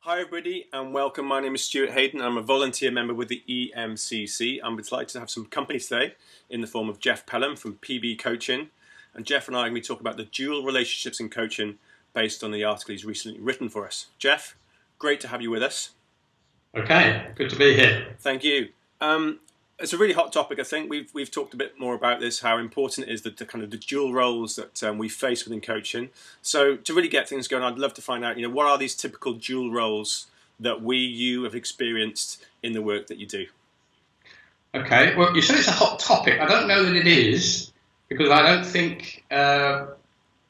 Hi everybody and welcome. My name is Stuart Hayden. I'm a volunteer member with the EMCC. I'm delighted to have some company today in the form of Geoff Pelham from PBCoaching. And Geoff and I are going to be talking about the dual relationships in coaching based on the article he's recently written for us. Geoff, great to have you with us. Okay, good to be here. Thank you. It's a really hot topic. I think we've talked a bit more about this, how important it is the kind of the dual roles that we face within coaching. So to really get things going, I'd love to find out, what are these typical dual roles that you have experienced in the work that you do? Okay, well, you said it's a hot topic. I don't know that it is, because I don't think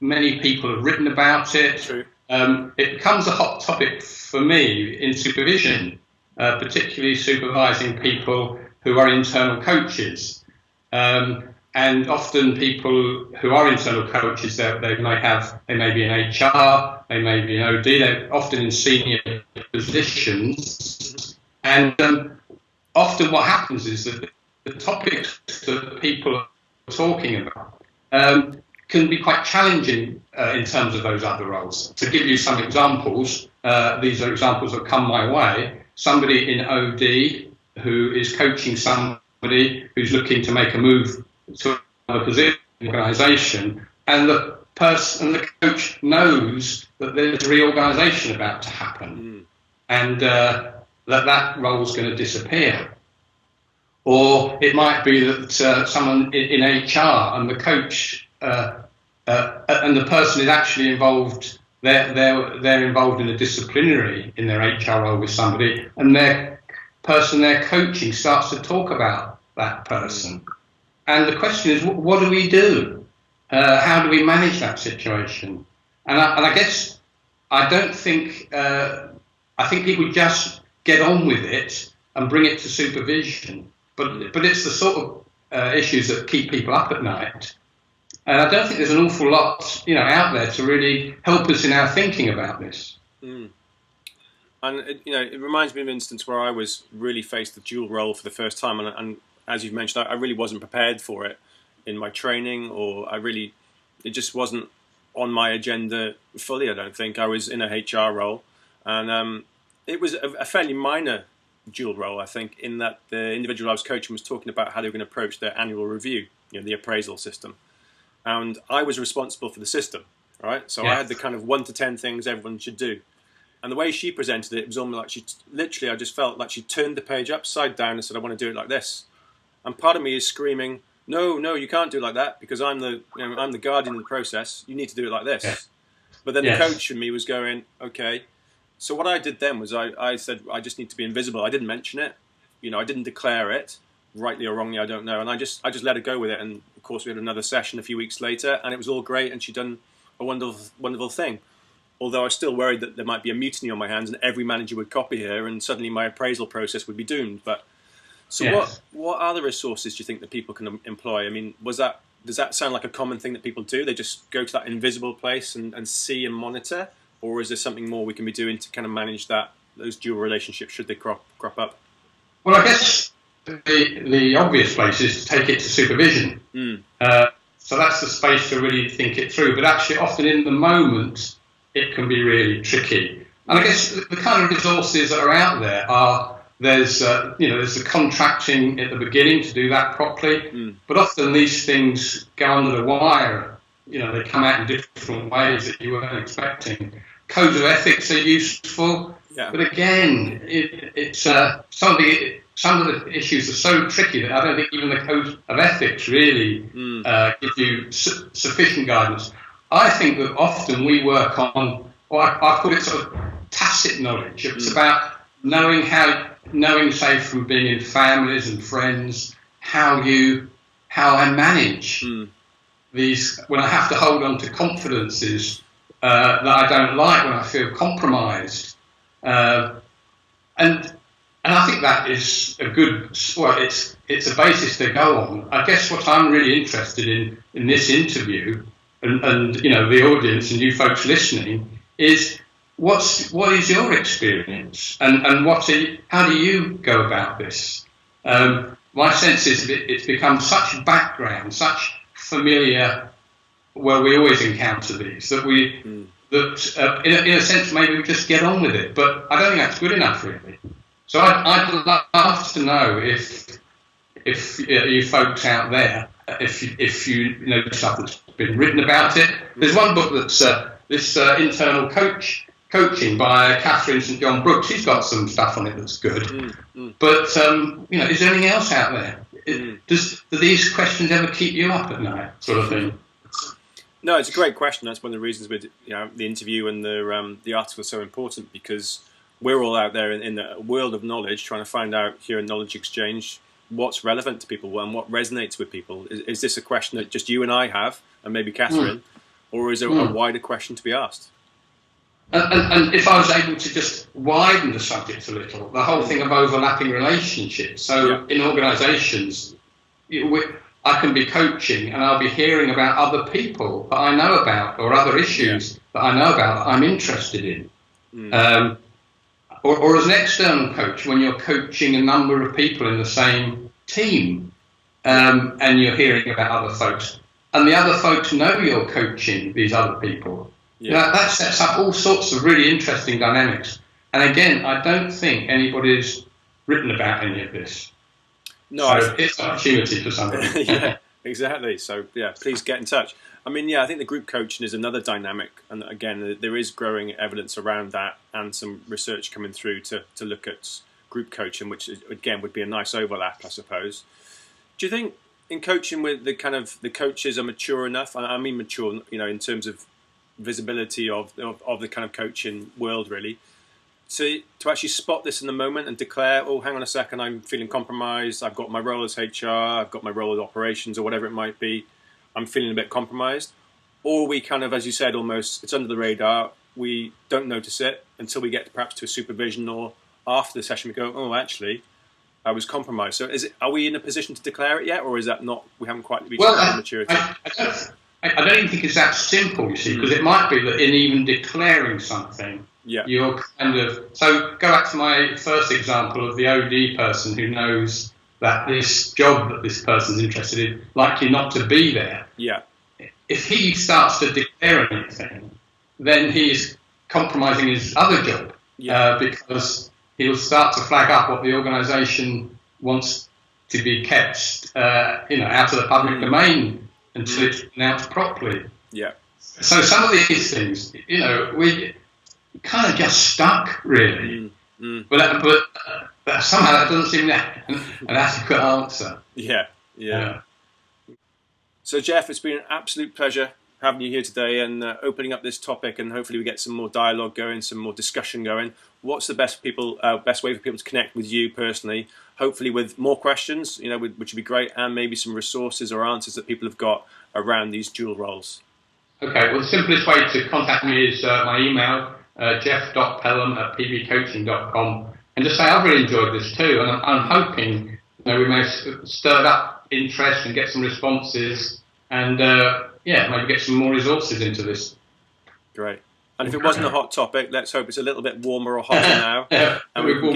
many people have written about it. True. It becomes a hot topic for me in supervision, particularly supervising people who are internal coaches. And often people who are internal coaches, they may be in HR, they may be in OD, they're often in senior positions. And often what happens is that the topics that people are talking about can be quite challenging in terms of those other roles. To give you some examples, these are examples that come my way. Somebody in OD who is coaching somebody who's looking to make a move to another position in the organisation, and the coach knows that there's a reorganisation about to happen, and that role is going to disappear. Or it might be that someone in HR and the coach and the person is actually involved. They're involved in a disciplinary in their HR role with somebody, and their person they're coaching starts to talk about that person. And the question is, what do we do? How do we manage that situation? And I guess I think people just get on with it and bring it to supervision. But it's the sort of issues that keep people up at night. And I don't think there's an awful lot, out there to really help us in our thinking about this. Mm. And it reminds me of an instance where I was really faced with dual role for the first time, and as you've mentioned, I really wasn't prepared for it in my training, or it just wasn't on my agenda fully. I don't think I was in a HR role, and it was a fairly minor dual role, I think, in that the individual I was coaching was talking about how they were going to approach their annual review, the appraisal system, and I was responsible for the system, right? So yes. I had the kind of 1 to 10 things everyone should do. And the way she presented it was almost like I just felt like she turned the page upside down and said, I want to do it like this. And part of me is screaming, no, you can't do it like that, because I'm the guardian of the process. You need to do it like this. Yes. But then the coach in me was going, okay. So what I did then was I said, I just need to be invisible. I didn't mention it. I didn't declare it, rightly or wrongly, I don't know. And I just let her go with it. And of course we had another session a few weeks later, and it was all great, and she'd done a wonderful, wonderful thing. Although I was still worried that there might be a mutiny on my hands and every manager would copy her and suddenly my appraisal process would be doomed. But what other resources do you think that people can employ? I mean, does that sound like a common thing that people do? They just go to that invisible place and see and monitor? Or is there something more we can be doing to kind of manage those dual relationships should they crop up? Well, I guess the obvious place is to take it to supervision. So that's the space to really think it through. But actually, often in the moment, it can be really tricky. And I guess the kind of resources that are out there are, there's the contracting at the beginning to do that properly, but often these things go under the wire. They come out in different ways that you weren't expecting. Codes of ethics are useful, but again, it's some of the issues are so tricky that I don't think even the code of ethics really give you sufficient guidance. I think that often we work on, or I call it sort of tacit knowledge. It's about knowing, say, from being in families and friends, how I manage these, when I have to hold on to confidences that I don't like, when I feel compromised. And I think that is a good, it's a basis to go on. I guess what I'm really interested in this interview, and the audience and you folks listening, is what is your experience, and how do you go about this? My sense is it's become such background, such familiar, where we always encounter these, that that in a sense maybe we just get on with it. But I don't think that's good enough, really. So I'd love to know if you folks out there, if you know stuff that's been written about it. There's one book that's this internal coaching by Catherine St John Brooks. She's got some stuff on it that's good. But is there anything else out there? Do these questions ever keep you up at night, sort of thing? No, it's a great question. That's one of the reasons with the interview and the article is so important, because we're all out there in the world of knowledge trying to find out here in Knowledge Exchange what's relevant to people and what resonates with people. Is this a question that just you and I have, and maybe Catherine, or is it a wider question to be asked? And if I was able to just widen the subject a little, the whole thing of overlapping relationships. So in organisations, I can be coaching and I'll be hearing about other people that I know about, or other issues that I know about that I'm interested in. Or as an external coach, when you're coaching a number of people in the same team, and you're hearing about other folks, and the other folks know you're coaching these other people. That sets up all sorts of really interesting dynamics. And again, I don't think anybody's written about any of this. No, so it's an opportunity for somebody. Yeah, exactly. So please get in touch. I mean, I think the group coaching is another dynamic, and again, there is growing evidence around that, and some research coming through to look at group coaching, which again would be a nice overlap, I suppose. Do you think in coaching with the coaches are mature enough? I mean, mature, in terms of visibility of the kind of coaching world, really, to actually spot this in the moment and declare, oh, hang on a second, I'm feeling compromised. I've got my role as HR, I've got my role as operations, or whatever it might be. I'm feeling a bit compromised. Or we kind of, as you said, almost, it's under the radar. We don't notice it until we get perhaps to a supervision, or after the session we go, oh, actually, I was compromised. So are we in a position to declare it yet, or is that not, we haven't quite reached that maturity? I don't even think it's that simple, you see, because it might be that in even declaring something, you're kind of... So go back to my first example of the OD person who knows that this job that this person's interested in, likely not to be there. Yeah. If he starts to declare anything, then he's compromising his other job, because he'll start to flag up what the organisation wants to be kept, out of the public domain until it's announced properly. Yeah. So some of these things, we kind of just stuck, really. But somehow that doesn't seem an adequate answer. Yeah. So, Geoff, it's been an absolute pleasure having you here today and opening up this topic, and hopefully we get some more dialogue going, some more discussion going. What's the best way for people to connect with you personally? Hopefully with more questions, which would be great, and maybe some resources or answers that people have got around these dual roles. Okay, well, the simplest way to contact me is my email, geoff.pelham@pbcoaching.com, and just say I've really enjoyed this too, and I'm hoping we may stir up interest and get some responses, and maybe get some more resources into this. Great. And if it wasn't a hot topic, let's hope it's a little bit warmer or hotter now, and we can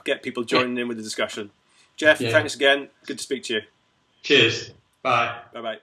get people joining in with the discussion. Geoff, thanks again. Good to speak to you. Cheers. Bye. Bye-bye.